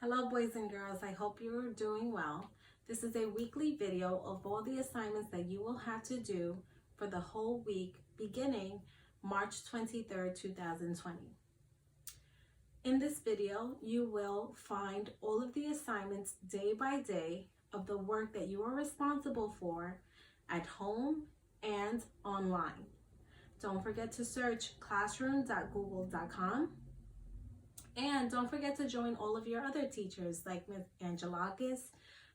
Hello boys and girls, I hope you're doing well. This is a weekly video of all the assignments that you will have to do for the whole week beginning March 23rd, 2020. In this video, you will find all of the assignments day by day of the work that you are responsible for at home and online. Don't forget to search classroom.google.com. And don't forget to join all of your other teachers like Ms. Angelakis,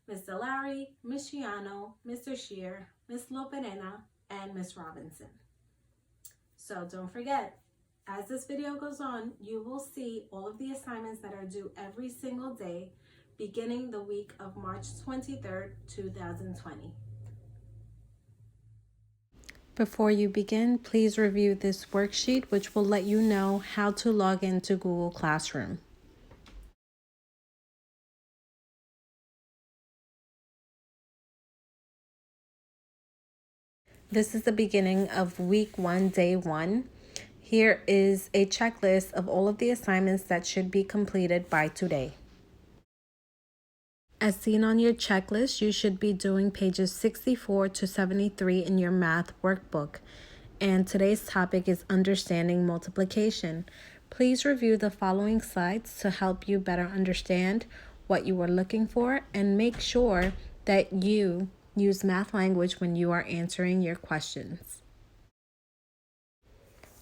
Ms. Delary, Ms. Chiano, Mr. Shear, Ms. Loperena, and Ms. Robinson. So don't forget, as this video goes on, you will see all of the assignments that are due every single day beginning the week of March 23rd, 2020. Before you begin, please review this worksheet, which will let you know how to log into Google Classroom. This is the beginning of week 1, day 1. Here is a checklist of all of the assignments that should be completed by today. As seen on your checklist, you should be doing pages 64 to 73 in your math workbook. And today's topic is understanding multiplication. Please review the following slides to help you better understand what you are looking for and make sure that you use math language when you are answering your questions.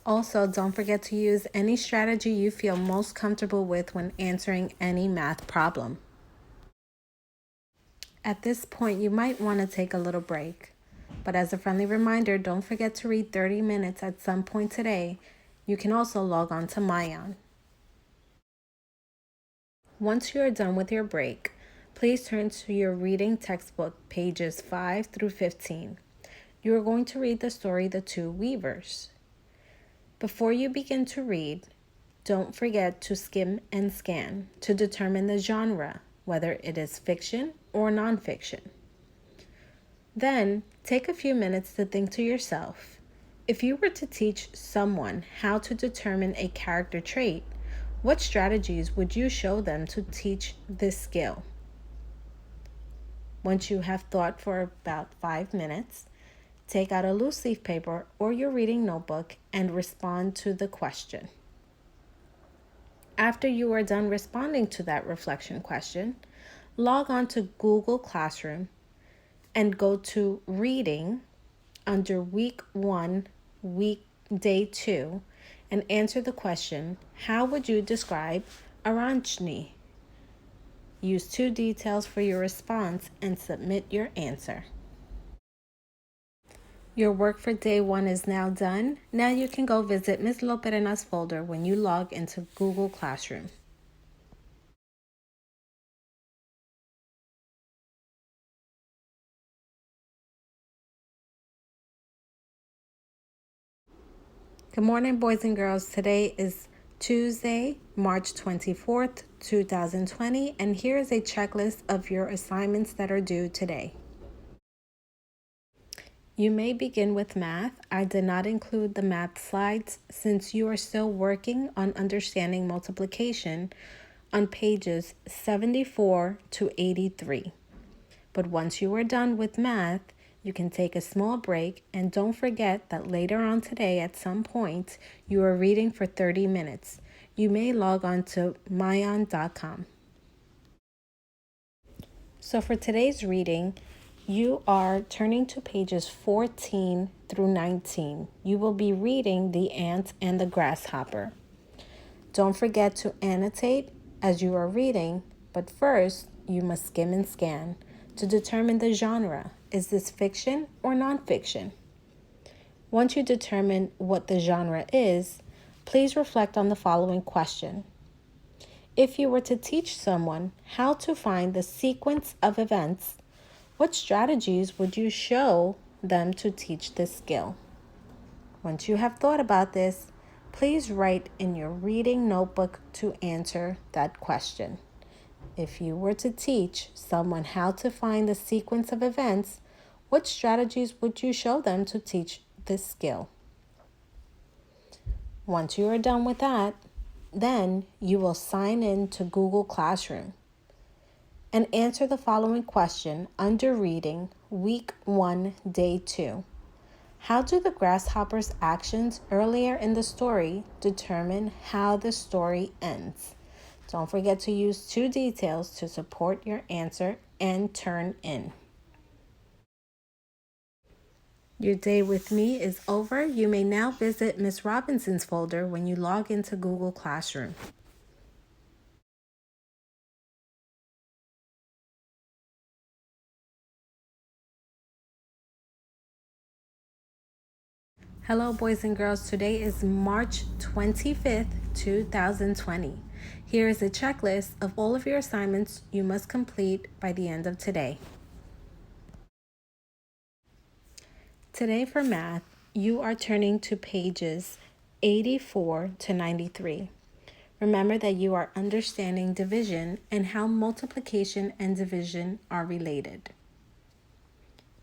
Also, don't forget to use any strategy you feel most comfortable with when answering any math problem. At this point, you might want to take a little break. But as a friendly reminder, don't forget to read 30 minutes at some point today. You can also log on to Mayan. Once you are done with your break, please turn to your reading textbook, pages 5 through 15. You are going to read the story The Two Weavers. Before you begin to read, don't forget to skim and scan to determine the genre, whether it is fiction or nonfiction. Then, take a few minutes to think to yourself, if you were to teach someone how to determine a character trait, what strategies would you show them to teach this skill? Once you have thought for about 5 minutes, take out a loose leaf paper or your reading notebook and respond to the question. After you are done responding to that reflection question, log on to Google Classroom and go to Reading under Week 1, Day 2, and answer the question, how would you describe Aranchni? Use 2 details for your response and submit your answer. Your work for day 1 is now done. Now you can go visit Ms. Loperena's folder when you log into Google Classroom. Good morning, boys and girls. Today is Tuesday, March 24th, 2020, and here is a checklist of your assignments that are due today. You may begin with math. I did not include the math slides since you are still working on understanding multiplication on pages 74 to 83. But once you are done with math, you can take a small break, and don't forget that later on today at some point, you are reading for 30 minutes. You may log on to mayan.com. So for today's reading, you are turning to pages 14 through 19. You will be reading The Ant and the Grasshopper. Don't forget to annotate as you are reading, but first you must skim and scan to determine the genre. Is this fiction or nonfiction? Once you determine what the genre is, please reflect on the following question. If you were to teach someone how to find the sequence of events, what strategies would you show them to teach this skill? Once you have thought about this, please write in your reading notebook to answer that question. If you were to teach someone how to find the sequence of events, what strategies would you show them to teach this skill? Once you are done with that, then you will sign in to Google Classroom. and answer the following question under Reading, Week 1, Day 2. How do the grasshopper's actions earlier in the story determine how the story ends? Don't forget to use two details to support your answer and turn in. Your day with me is over. You may now visit Ms. Robinson's folder when you log into Google Classroom. Hello, boys and girls. Today is March 25th, 2020. Here is a checklist of all of your assignments you must complete by the end of today. Today for math, you are turning to pages 84 to 93. Remember that you are understanding division and how multiplication and division are related.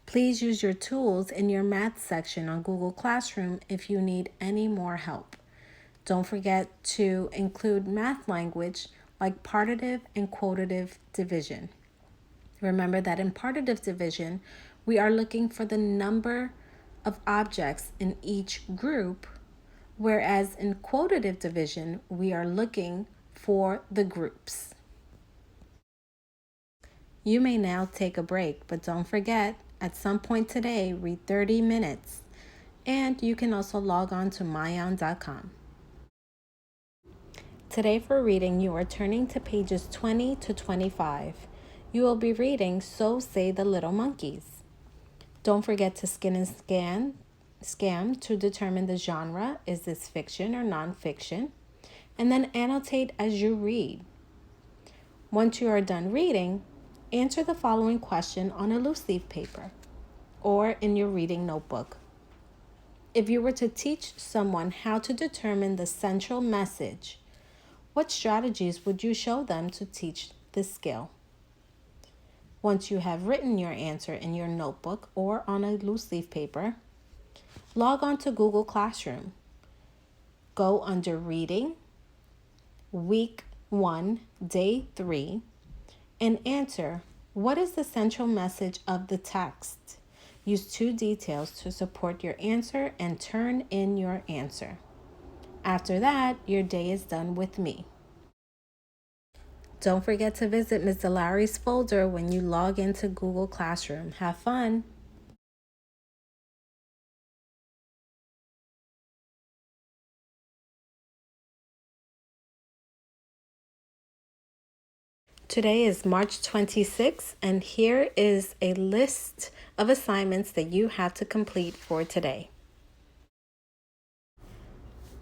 Please use your tools in your math section on Google Classroom if you need any more help. Don't forget to include math language like partitive and quotative division. Remember that in partitive division, we are looking for the number of objects in each group, whereas in quotative division, we are looking for the groups. You may now take a break, but don't forget, at some point today, read 30 minutes. And you can also log on to myon.com. Today for reading, you are turning to pages 20 to 25. You will be reading So Say the Little Monkeys. Don't forget to skin and scan to determine the genre. Is this fiction or nonfiction? And then annotate as you read. Once you are done reading, answer the following question on a loose leaf paper or in your reading notebook. If you were to teach someone how to determine the central message, what strategies would you show them to teach this skill? Once you have written your answer in your notebook or on a loose leaf paper, log on to Google Classroom. Go under Reading, Week 1, Day 3, and answer, what is the central message of the text? Use two details to support your answer and turn in your answer. After that, your day is done with me. Don't forget to visit Ms. Delari's folder when you log into Google Classroom. Have fun! Today is March 26th, and here is a list of assignments that you have to complete for today.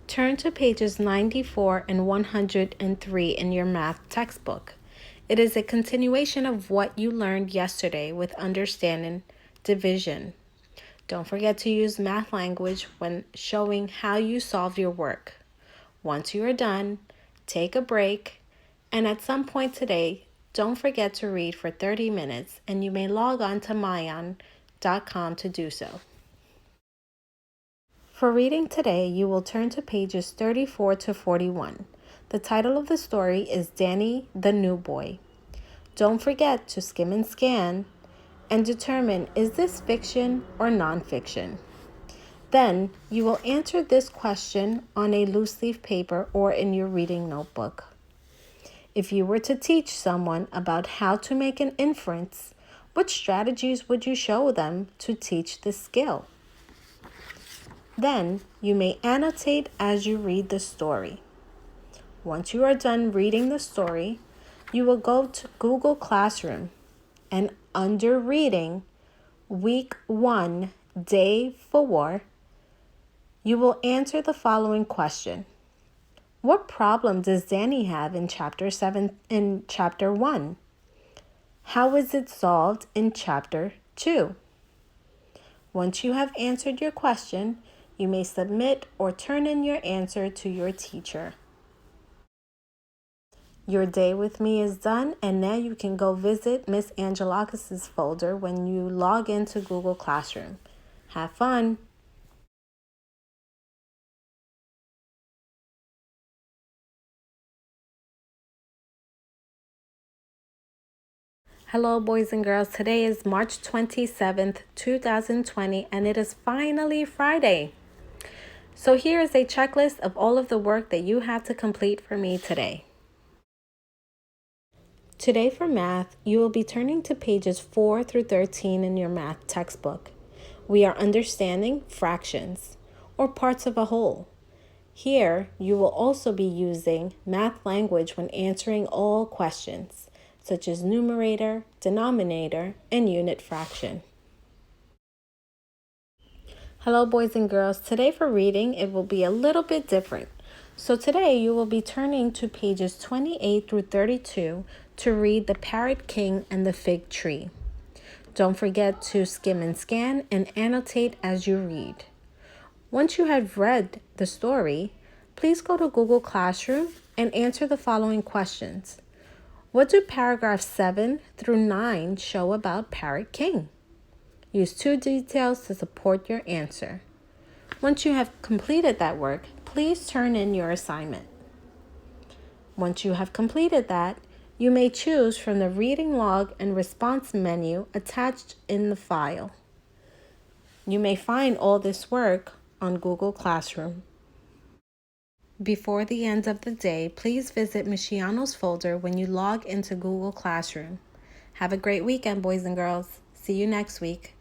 Turn to pages 94 and 103 in your math textbook. It is a continuation of what you learned yesterday with understanding division. Don't forget to use math language when showing how you solve your work. Once you are done, take a break, and at some point today, don't forget to read for 30 minutes, and you may log on to myon.com to do so. For reading today, you will turn to pages 34 to 41. The title of the story is Danny the New Boy. Don't forget to skim and scan and determine, is this fiction or nonfiction? Then you will answer this question on a loose leaf paper or in your reading notebook. If you were to teach someone about how to make an inference, what strategies would you show them to teach this skill? Then you may annotate as you read the story. Once you are done reading the story, you will go to Google Classroom and under Reading, Week 1, Day 4, you will answer the following question. What problem does Danny have in chapter 1? How is it solved in chapter 2? Once you have answered your question, you may submit or turn in your answer to your teacher. Your day with me is done, and now you can go visit Miss Angelakis' folder when you log into Google Classroom. Have fun! Hello, boys and girls. Today is March 27th, 2020, and it is finally Friday. So here is a checklist of all of the work that you have to complete for me today. Today for math, you will be turning to pages 4 through 13 in your math textbook. We are understanding fractions, or parts of a whole. Here, you will also be using math language when answering all questions, such as numerator, denominator, and unit fraction. Hello, boys and girls. Today for reading, it will be a little bit different. So today you will be turning to pages 28 through 32 to read The Parrot King and the Fig Tree. Don't forget to skim and scan and annotate as you read. Once you have read the story, please go to Google Classroom and answer the following questions. What do paragraphs 7 through 9 show about Parrot King? Use 2 details to support your answer. Once you have completed that work, please turn in your assignment. Once you have completed that, you may choose from the reading log and response menu attached in the file. You may find all this work on Google Classroom. Before the end of the day, please visit Michiano's folder when you log into Google Classroom. Have a great weekend, boys and girls. See you next week.